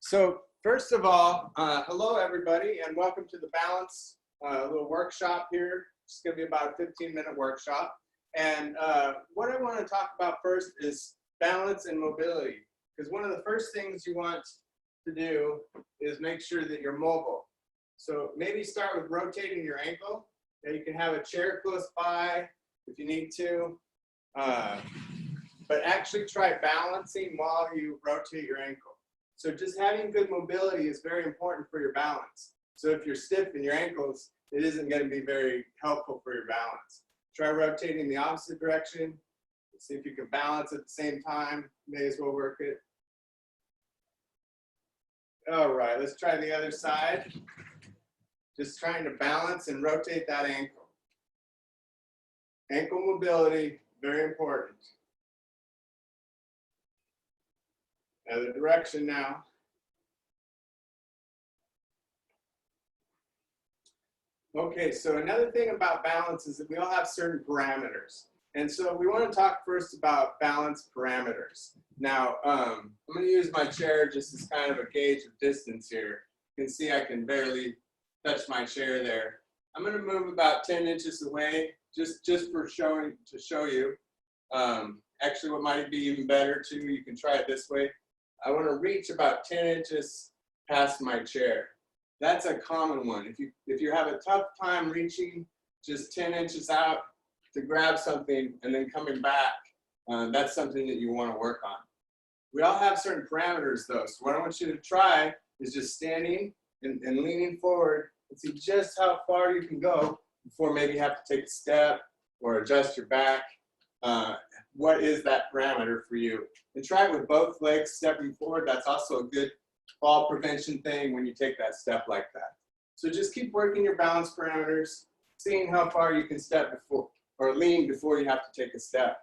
So first of all, hello everybody, and welcome to the balance little workshop here. It's going to be about a 15-minute workshop. And what I want to talk about first is balance and mobility, because one of the first things you want to do is make sure that you're mobile. So maybe start with rotating your ankle. Now you can have a chair close by if you need to, but actually try balancing while you rotate your ankle. So just having good mobility is very important for your balance. So if you're stiff in your ankles, it isn't going to be very helpful for your balance. Try rotating the opposite direction. See if you can balance at the same time. May as well work it. All right, let's try the other side. Just trying to balance and rotate that ankle. Ankle mobility, very important. Other direction now. Okay, so another thing about balance is that we all have certain parameters. And so we want to talk first about balance parameters. Now, I'm going to use my chair just as kind of a gauge of distance here. You can see I can barely touch my chair there. I'm going to move about 10 inches away just for to show you. Actually, what might be even better too, you can try it this way. I want to reach about 10 inches past my chair. That's a common one. If you have a tough time reaching just 10 inches out to grab something and then coming back, that's something that you want to work on. We all have certain parameters though. So what I want you to try is just standing and leaning forward and see just how far you can go before maybe you have to take a step or adjust your back. What is that parameter for you? And try it with both legs stepping forward. That's also a good fall prevention thing when you take that step like that. So just keep working your balance parameters, seeing how far you can step before or lean before you have to take a step.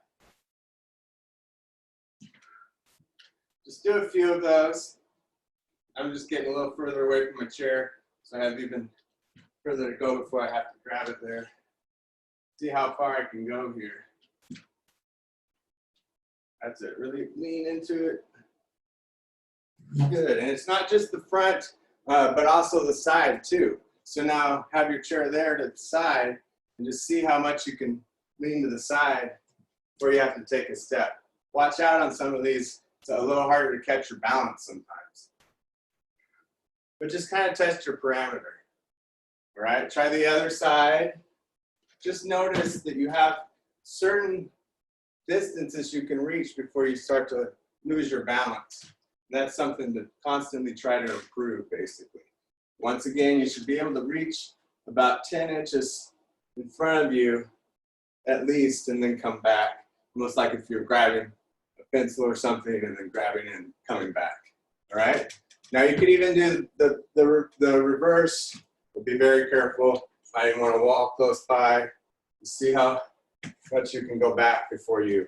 Just do a few of those. I'm just getting a little further away from my chair, so I have even further to go before I have to grab it there. See how far I can go here. That's it, really lean into it. Good, and it's not just the front, but also the side too. So now have your chair there to the side and just see how much you can lean to the side before you have to take a step. Watch out on some of these, it's a little harder to catch your balance sometimes. But just kind of test your parameter. All right, try the other side. Just notice that you have certain distances you can reach before you start to lose your balance. That's something to constantly try to improve, basically. Once again, you should be able to reach about 10 inches in front of you at least, and then come back. Almost like if you're grabbing a pencil or something and then grabbing and coming back. All right? Now you could even do the reverse, but be very careful. I didn't want to walk close by to see how much you can go back before you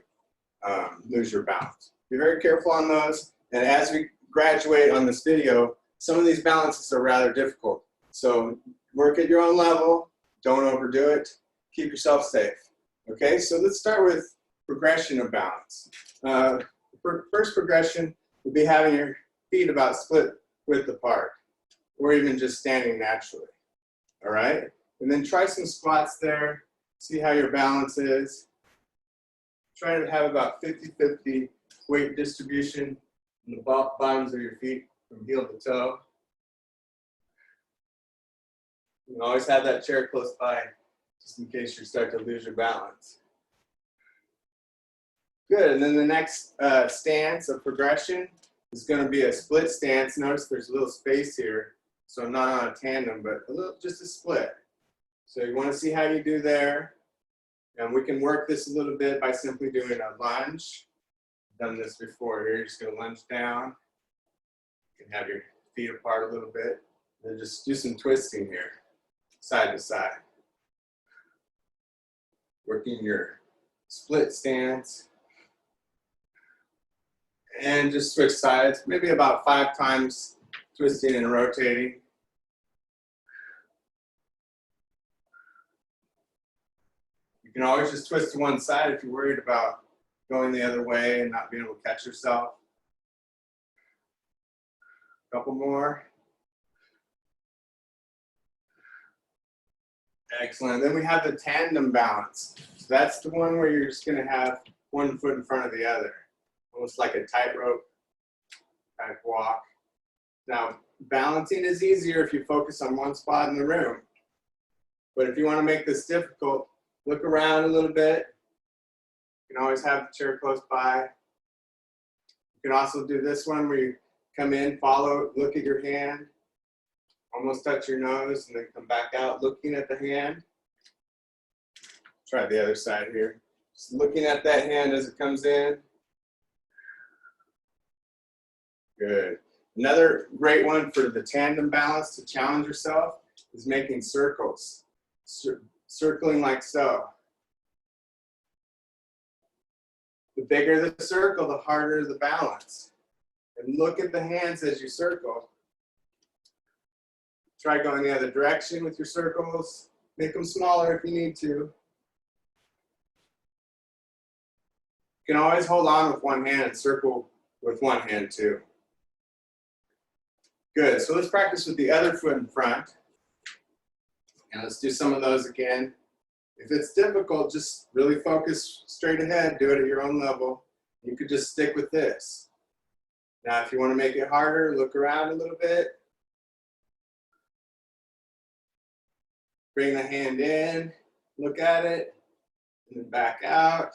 lose your balance. Be very careful on those. And as we graduate on this video, some of these balances are rather difficult. So work at your own level. Don't overdo it. Keep yourself safe. Okay, so let's start with progression of balance. First progression would be having your feet about split width apart, or even just standing naturally. All right, and then try some squats there. See how your balance is. Try to have about 50-50 weight distribution in the bottoms of your feet from heel to toe. You can always have that chair close by just in case you start to lose your balance. Good, and then the next stance of progression is going to be a split stance. Notice there's a little space here, so I'm not on a tandem, but just a split. So you want to see how you do there. And we can work this a little bit by simply doing a lunge. I've done this before here. You're just going to lunge down. You can have your feet apart a little bit. And then just do some twisting here, side to side. Working your split stance. And just switch sides, maybe about 5 times twisting and rotating. You can always just twist to one side if you're worried about going the other way and not being able to catch yourself. Couple more. Excellent. Then we have the tandem balance. So that's the one where you're just going to have one foot in front of the other, almost like a tightrope type walk. Now, balancing is easier if you focus on one spot in the room. But if you want to make this difficult, look around a little bit. You can always have the chair close by. You can also do this one where you come in, follow, look at your hand, almost touch your nose, and then come back out looking at the hand. Try the other side here. Just looking at that hand as it comes in. Good. Another great one for the tandem balance to challenge yourself is making circles. Circling like so. The bigger the circle, the harder the balance. And look at the hands as you circle. Try going the other direction with your circles. Make them smaller if you need to. You can always hold on with one hand and circle with one hand too. Good, so let's practice with the other foot in front. And let's do some of those again. If it's difficult, just really focus straight ahead, do it at your own level. You could just stick with this. Now, if you want to make it harder, look around a little bit. Bring the hand in, look at it, and then back out.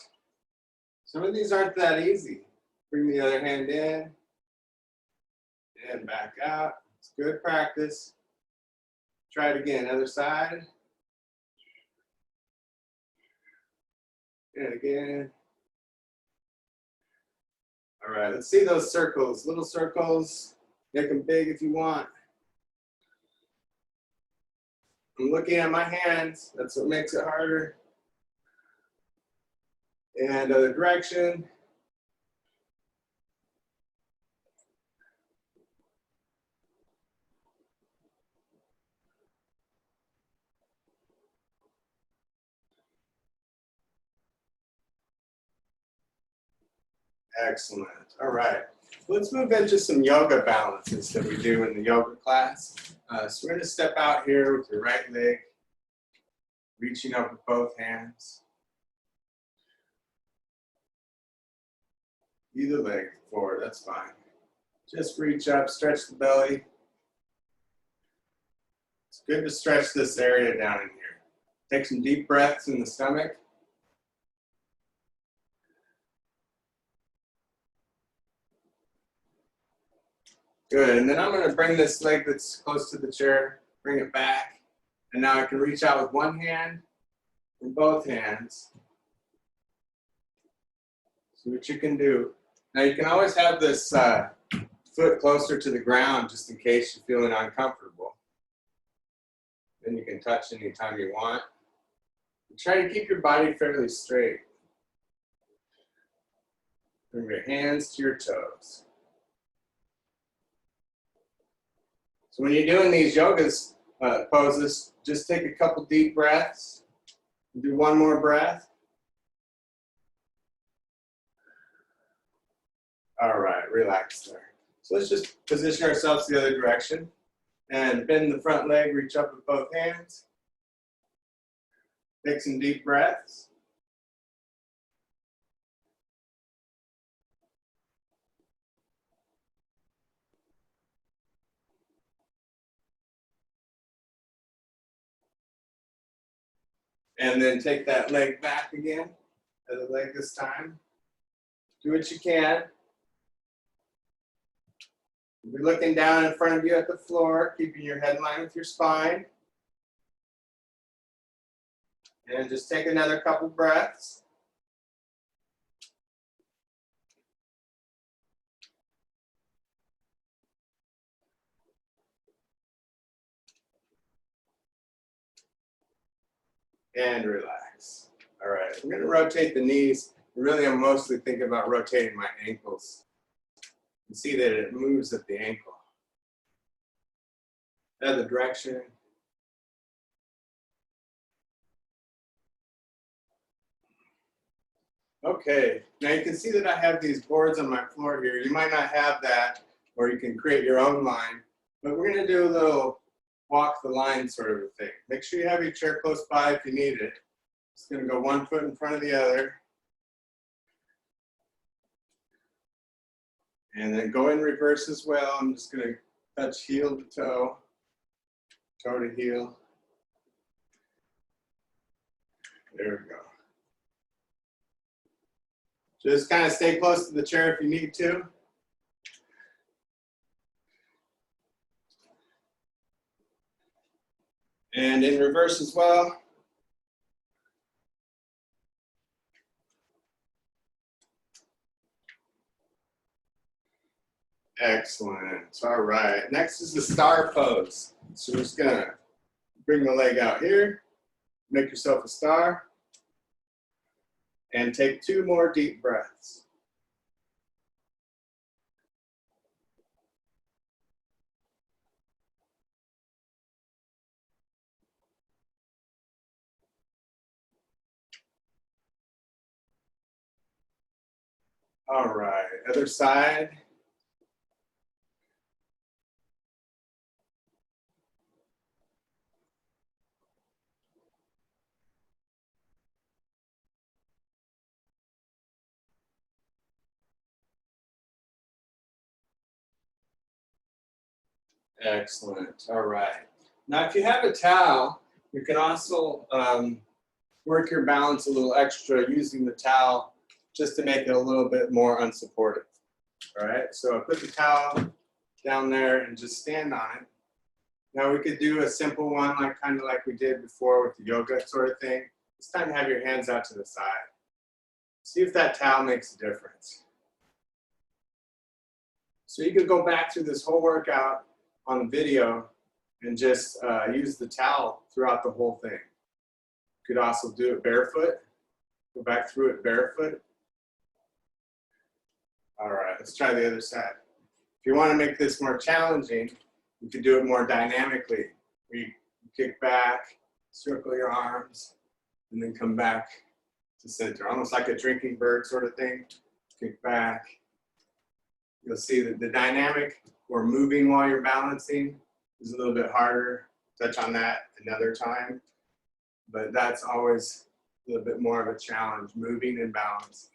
Some of these aren't that easy. Bring the other hand in, and back out. It's good practice. Try it again, other side. And again. All right, let's see those circles. Little circles, make them big if you want. I'm looking at my hands. That's what makes it harder. And other direction. Excellent. All right. Let's move into some yoga balances that we do in the yoga class. So we're going to step out here with your right leg, reaching up with both hands. Either leg forward, that's fine. Just reach up, stretch the belly. It's good to stretch this area down in here. Take some deep breaths in the stomach. Good, and then I'm going to bring this leg that's close to the chair, bring it back. And now I can reach out with one hand and both hands. See what you can do. Now you can always have this foot closer to the ground just in case you're feeling uncomfortable. Then you can touch anytime you want. And try to keep your body fairly straight. Bring your hands to your toes. So when you're doing these yoga poses, just take a couple deep breaths. Do one more breath. All right, relax there. So let's just position ourselves the other direction and bend the front leg, reach up with both hands. Take some deep breaths. And then take that leg back again, other leg this time. Do what you can. You're looking down in front of you at the floor, keeping your head in line with your spine. And just take another couple breaths. And relax. All right, I'm going to rotate the knees. Really, I'm mostly thinking about rotating my ankles. You can see that it moves at the ankle. Other direction. Okay, now you can see that I have these boards on my floor here. You might not have that, or you can create your own line. But we're gonna do a little walk the line sort of a thing. Make sure you have your chair close by if you need it. Just gonna go one foot in front of the other. And then go in reverse as well. I'm just gonna touch heel to toe, toe to heel. There we go. Just kind of stay close to the chair if you need to. And in reverse as well. Excellent. All right. Next is the star pose. So we're just gonna bring the leg out here, make yourself a star, and take 2 more deep breaths. All right. Other side. Excellent. All right. Now, if you have a towel, you can also work your balance a little extra using the towel just to make it a little bit more unsupported. All right. So I put the towel down there and just stand on it. Now we could do a simple one, like kind of like we did before with the yoga sort of thing. It's time to have your hands out to the side. See if that towel makes a difference. So you could go back through this whole workout on the video and just use the towel throughout the whole thing. You could also do it barefoot. Go back through it barefoot. All right, let's try the other side. If you want to make this more challenging, you could do it more dynamically. You kick back, circle your arms, and then come back to center. Almost like a drinking bird sort of thing. Kick back. You'll see that the dynamic or moving while you're balancing is a little bit harder. Touch on that another time. But that's always a little bit more of a challenge, moving and balancing.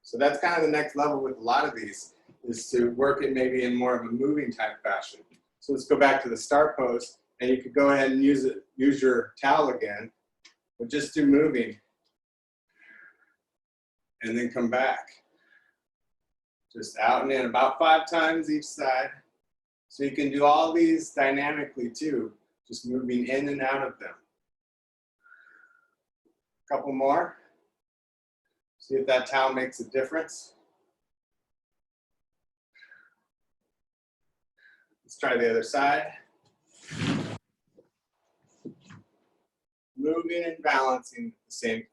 So that's kind of the next level with a lot of these, is to work it maybe in more of a moving type fashion. So let's go back to the star pose, and you could go ahead and use your towel again, but just do moving. And then come back. Just out and in, about 5 times each side. So you can do all these dynamically too, just moving in and out of them. A couple more. See if that towel makes a difference. Let's try the other side. Moving and balancing at the same time.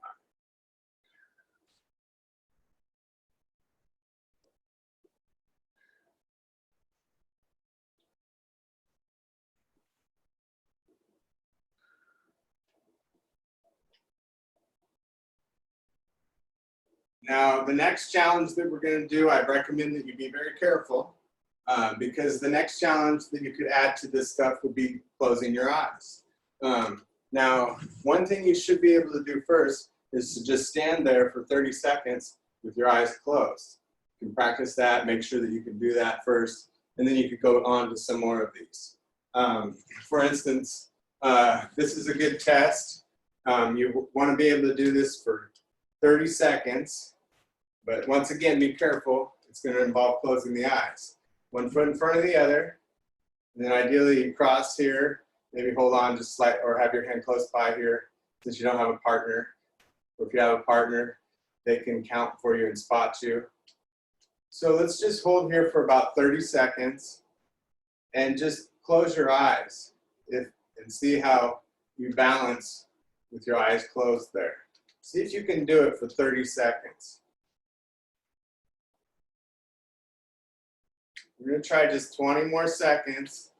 Now, the next challenge that we're going to do, I recommend that you be very careful because the next challenge that you could add to this stuff would be closing your eyes. Now, one thing you should be able to do first is to just stand there for 30 seconds with your eyes closed. You can practice that, make sure that you can do that first, and then you could go on to some more of these. For instance, this is a good test. You want to be able to do this for 30 seconds. But once again, be careful. It's going to involve closing the eyes. One foot in front of the other. And then ideally you cross here. Maybe hold on just slight, or have your hand close by here since you don't have a partner. Or if you have a partner, they can count for you and spot you. So let's just hold here for about 30 seconds and just close your eyes and see how you balance with your eyes closed there. See if you can do it for 30 seconds. We're going to try just 20 more seconds.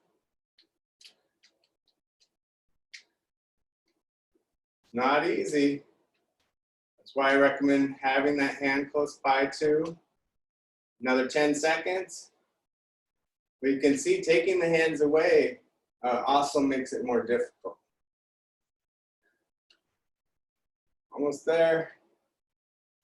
Not easy. That's why I recommend having that hand close by too. Another 10 seconds. But you can see taking the hands away also makes it more difficult. Almost there.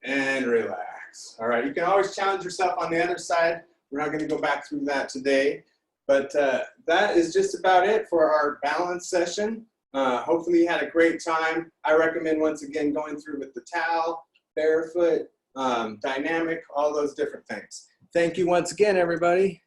And relax. All right, you can always challenge yourself on the other side. We're not going to go back through that today. But that is just about it for our balance session. Hopefully you had a great time. I recommend once again going through with the towel, barefoot, dynamic, all those different things. Thank you once again, everybody.